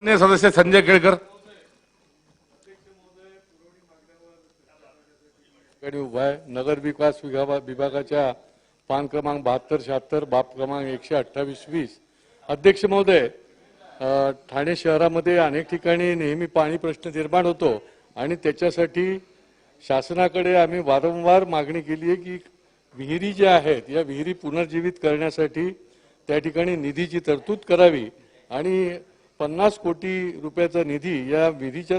सदस्य संजय केळकर उभा आहे। नगर विकास विभागाच्या पान क्रमांक 7276 बाब क्रमांक 128-20। अध्यक्ष महोदय, ठाणे शहरामध्ये अनेक ठिकाणी नेहमी पाणी प्रश्न निर्माण होतो आणि त्याच्यासाठी शासनाकडे आम्ही वारंवार मागणी केली आहे की विहिरी ज्या आहेत या विहिरी पुनर्जीवित करण्यासाठी त्या ठिकाणी निधीची तरतूद करावी आणि 50 कोटी रुपयाचा निधी या विहिरीच्या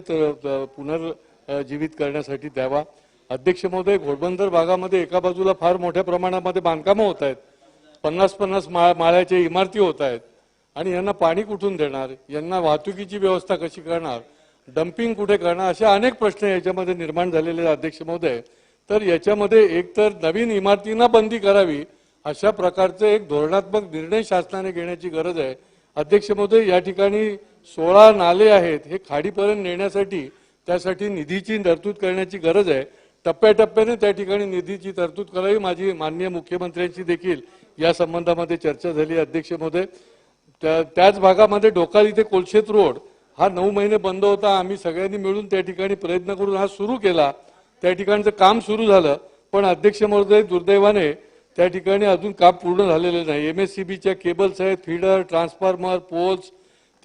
पुनर्जीवित करण्यासाठी द्यावा। अध्यक्ष महोदय, घोडबंदर भागामध्ये एका बाजूला फार मोठ्या प्रमाणामध्ये बांधकामं होत आहेत, 50-50 माळ्याच्या इमारती होत आहेत आणि यांना पाणी कुठून देणार, यांना वाहतुकीची व्यवस्था कशी करणार, डम्पिंग कुठे करणार, असे अनेक प्रश्न याच्यामध्ये निर्माण झालेले आहेत। अध्यक्ष महोदय, तर याच्यामध्ये एकतर नवीन इमारतींना बंदी करावी अशा प्रकारचे एक धोरणात्मक निर्णय शासनाने घेण्याची गरज आहे। अध्यक्ष महोदय, या ठिकाणी 16 नाले आहेत, हे खाडीपर्यंत नेण्यासाठी त्यासाठी निधीची तरतूद करण्याची गरज आहे। टप्प्याटप्प्याने त्या ठिकाणी निधीची तरतूद करावी। माझी माननीय मुख्यमंत्र्यांची देखील या संबंधामध्ये चर्चा झाली। अध्यक्ष महोदय, त्याच भागामध्ये डोकाल इथे कोलशेत रोड हा 9 महिने बंद होता। आम्ही सगळ्यांनी मिळून त्या ठिकाणी प्रयत्न करून हा सुरू केला, त्या ठिकाणचं काम सुरू झालं, पण अध्यक्ष महोदय दुर्दैवाने त्या ठिकाणी अजून काम पूर्ण झालेलं नाही। MSCBच्या केबल्स आहेत, फीडर, ट्रान्सफॉर्मर, पोल्स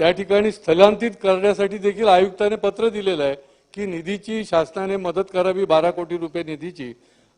त्या ठिकाणी स्थलांतरित करण्यासाठी देखील आयुक्ताने पत्र दिलेलं आहे की निधीची शासनाने मदत करावी, 12 कोटी रुपये निधीची,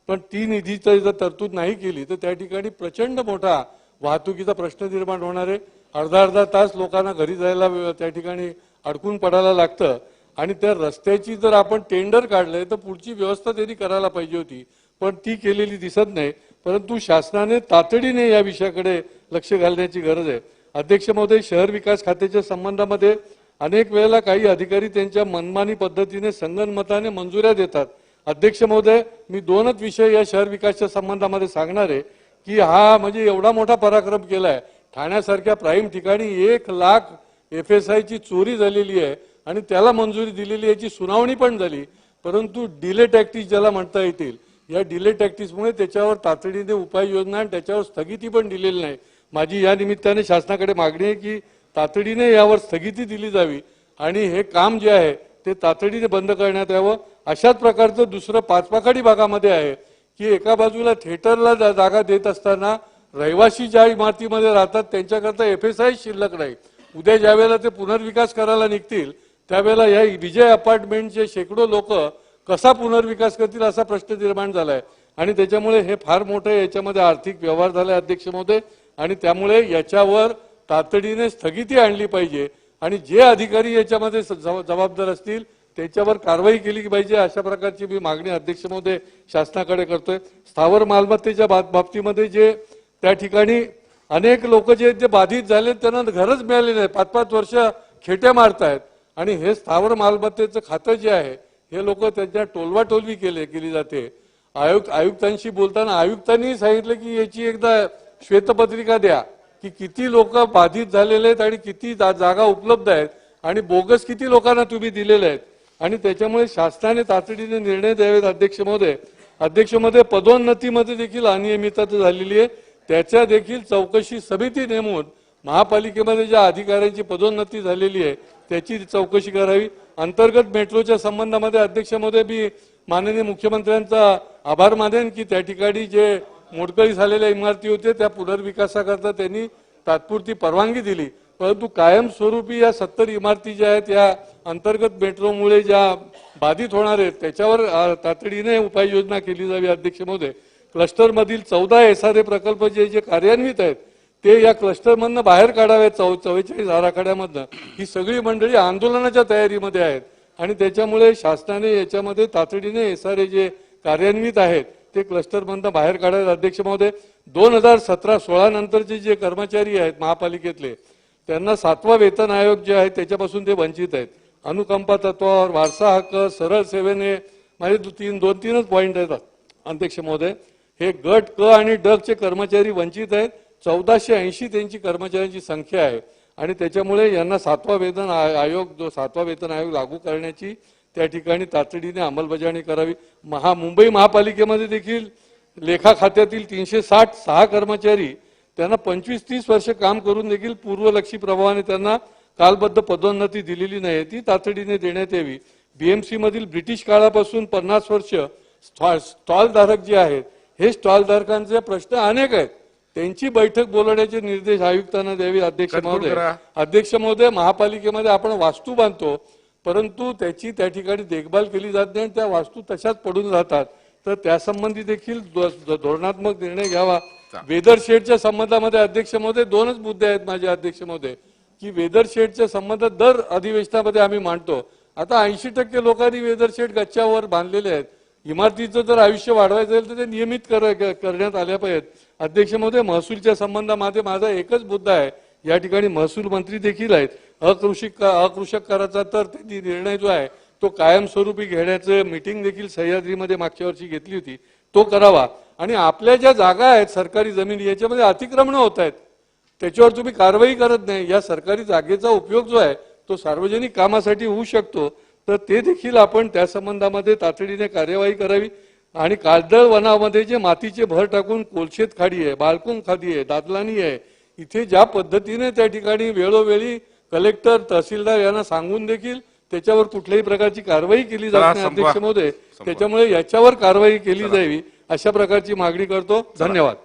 पण ती निधीची जर तरतूद नाही केली तर त्या ठिकाणी प्रचंड मोठा वाहतुकीचा प्रश्न निर्माण होणार आहे। अर्धा तास लोकांना घरी जायला त्या ठिकाणी अडकून पडायला लागतं आणि त्या रस्त्याची जर आपण टेंडर काढलंय तर पुढची व्यवस्था त्यांनी करायला पाहिजे होती, पण ती केलेली दिसत नाही। परंतु शासनाने तातडीने या विषयाकडे लक्ष घालण्याची गरज आहे। अध्यक्ष महोदय, शहर विकास खात्याच्या संबंधामध्ये अनेक वेळेला काही अधिकारी त्यांच्या मनमानी पद्धतीने संगनमताने मंजुऱ्या देतात। अध्यक्ष महोदय, मी 2च विषय या शहर विकासाच्या संबंधामध्ये सांगणार आहे की हा म्हणजे एवढा मोठा पराक्रम केलाय। ठाण्यासारख्या प्राईम ठिकाणी 1 लाख FSI ची चोरी झालेली आहे आणि त्याला मंजुरी दिलेली, याची सुनावणी पण झाली, परंतु डिले टॅक्टिस ज्याला म्हणता येतील, या डिले टॅक्टिसमुळे त्याच्यावर तातडीने उपाययोजना आणि त्याच्यावर स्थगिती पण दिलेली नाही। माझी या निमित्ताने शासनाकडे मागणी आहे की तातडीने यावर स्थगिती दिली जावी आणि हे काम जे आहे ते तातडीने बंद करण्यात यावं। अशाच प्रकारचं दुसरं पाचपाखाडी भागामध्ये आहे की एका बाजूला थिएटरला जागा देत असताना रहिवासी ज्या इमारतीमध्ये राहतात त्यांच्याकरता FSI शिल्लक नाही। उद्या ज्यावेळेला ते पुनर्विकास करायला निघतील त्यावेळेला या विजय अपार्टमेंटचे शेकडो लोक कसा पुनर्विकास करतील असा प्रश्न निर्माण झालाय आणि त्याच्यामुळे हे फार मोठं याच्यामध्ये आर्थिक व्यवहार झालाय। अध्यक्ष महोदय, आणि त्यामुळे याच्यावर तातडीने स्थगिती आणली पाहिजे आणि जे अधिकारी याच्यामध्ये जबाबदार असतील त्याच्यावर कारवाई केली पाहिजे, अशा प्रकारची मी मागणी अध्यक्ष महोदय शासनाकडे करतोय। स्थावर मालमत्तेच्या बाबतीमध्ये जे त्या ठिकाणी अनेक लोक जे बाधित झाले त्यांना घरच मिळाले नाही, 5-5 वर्ष खेट्या मारतायत आणि हे स्थावर मालमत्तेचं खातं जे आहे हे लोक त्यांच्या टोलवाटोलवी केली जाते। आयुक्तांशी बोलताना आयुक्तांनी सांगितलं की याची एकदा श्वेतपत्रिका द्या की किती लोक बाधित झालेले आहेत आणि किती जागा उपलब्ध आहेत आणि बोगस किती लोकांना तुम्ही दिलेले आहेत आणि त्याच्यामुळे शासनाने तातडीने निर्णय द्यावेत। अध्यक्ष महोदय, पदोन्नतीमध्ये देखील अनियमितता झालेली आहे, त्याच्या देखील चौकशी समिती नेमून महापालिकेमध्ये ज्या अधिकाऱ्यांची पदोन्नती झालेली आहे त्याची चौकशी करावी। अंतर्गत मेट्रोच्या संबंधामध्ये अध्यक्ष महोदय, मी माननीय मुख्यमंत्र्यांचा आभार मानेन की त्या ठिकाणी जे मोडकळी झालेल्या इमारती होते त्या पुनर्विकासाकरता त्यांनी तात्पुरती परवानगी दिली, परंतु कायमस्वरूपी या 70 इमारती ज्या आहेत या अंतर्गत मेट्रोमुळे ज्या बाधित होणार आहेत त्याच्यावर तातडीने उपाययोजना केली जावी। अध्यक्ष महोदय, क्लस्टरमधील 14 SRA प्रकल्प जे कार्यान्वित आहेत ते या क्लस्टरमधनं बाहेर काढावेत, 44 आराखड्यामधनं। ही सगळी मंडळी आंदोलनाच्या तयारीमध्ये आहेत आणि त्याच्यामुळे शासनाने याच्यामध्ये तातडीने SRA जे कार्यान्वित आहेत ते क्लस्टरमधनं बाहेर काढावेत। अध्यक्ष महोदय, 2017-16 नंतरचे जे कर्मचारी आहेत महापालिकेतले त्यांना 7वा वेतन आयोग जे आहे त्याच्यापासून ते वंचित आहेत। अनुकंपा तत्वावर, वारसा हक्क, सरळ सेवेने माझे 2-3च पॉईंट आहेत। अध्यक्ष महोदय, हे गट क आणि ड चे कर्मचारी वंचित आहेत, 1480 त्यांची कर्मचाऱ्यांची संख्या आहे आणि त्याच्यामुळे यांना 7वा वेतन आयोग लागू करण्याची त्या ठिकाणी तातडीने अंमलबजावणी करावी। मुंबई महापालिकेमध्ये देखील लेखा खात्यातील 366 कर्मचारी त्यांना 25-30 वर्ष काम करून देखील पूर्वलक्षी प्रभावाने त्यांना कालबद्ध पदोन्नती दिलेली नाही ती तातडीने देण्यात यावी. बीएमसी मधील ब्रिटिश काळापासून 50 वर्ष स्टॉल धारक जे आहेत हे स्टॉल धारकांचे प्रश्न अनेक आहेत. त्यांची बैठक बोलवण्याचे निर्देश आयुक्तांना द्यावे. अध्यक्ष महोदय महापालिकेमध्ये आपण वास्तू बांधतो परंतु त्याची त्या ठिकाणी देखभाल केली जात नाही आणि त्या वास्तू तशाच पडून राहतात. तर त्यासंबंधी देखील धोरणात्मक निर्णय घ्यावा. वेदर शेडच्या संबंधामध्ये अध्यक्ष महोदय 2च मुद्दे आहेत माझे अध्यक्ष महोदय की वेदर शेडच्या संबंधात दर अधिवेशनामध्ये आम्ही मांडतो. आता 80% लोकांनी वेदर शेड गच्च्यावर बांधलेले आहेत. इमारतीचं जर आयुष्य वाढवायचं असेल तर ते नियमित करण्यात आल्या पाहिजेत. अध्यक्ष महोदय महसूलच्या संबंधामध्ये माझा एकच मुद्दा आहे. या ठिकाणी महसूल मंत्री देखील आहेत. अकृषक कराचा तर त्यांनी निर्णय जो आहे तो कायमस्वरूपी घेण्याचं मीटिंग देखील सह्याद्रीमध्ये मागच्या वर्षी घेतली होती तो करावा. आणि आपल्या ज्या जागा आहेत सरकारी जमिनी याच्यामध्ये अतिक्रमण होत आहेत त्याच्यावर तुम्ही कारवाई करत नाही. या सरकारी जागेचा उपयोग जो आहे तो सार्वजनिक कामासाठी होऊ शकतो तर ते देखील आपण त्या संबंधामध्ये तातडीने कार्यवाही करावी. आणि काळदळ वनामध्ये जे मातीचे भर टाकून कोलशेत खाडी आहे, बाळकुंग खाडी आहे, दादलानी आहे, इथे ज्या पद्धतीने त्या ठिकाणी वेळोवेळी कलेक्टर तहसीलदार यांना सांगून देखील त्याच्यावर कुठल्याही प्रकारची कारवाई केली जात नाही अध्यक्ष महोदय. त्याच्यामुळे याच्यावर कारवाई केली जावी अशा प्रकारची मागणी करतो. धन्यवाद.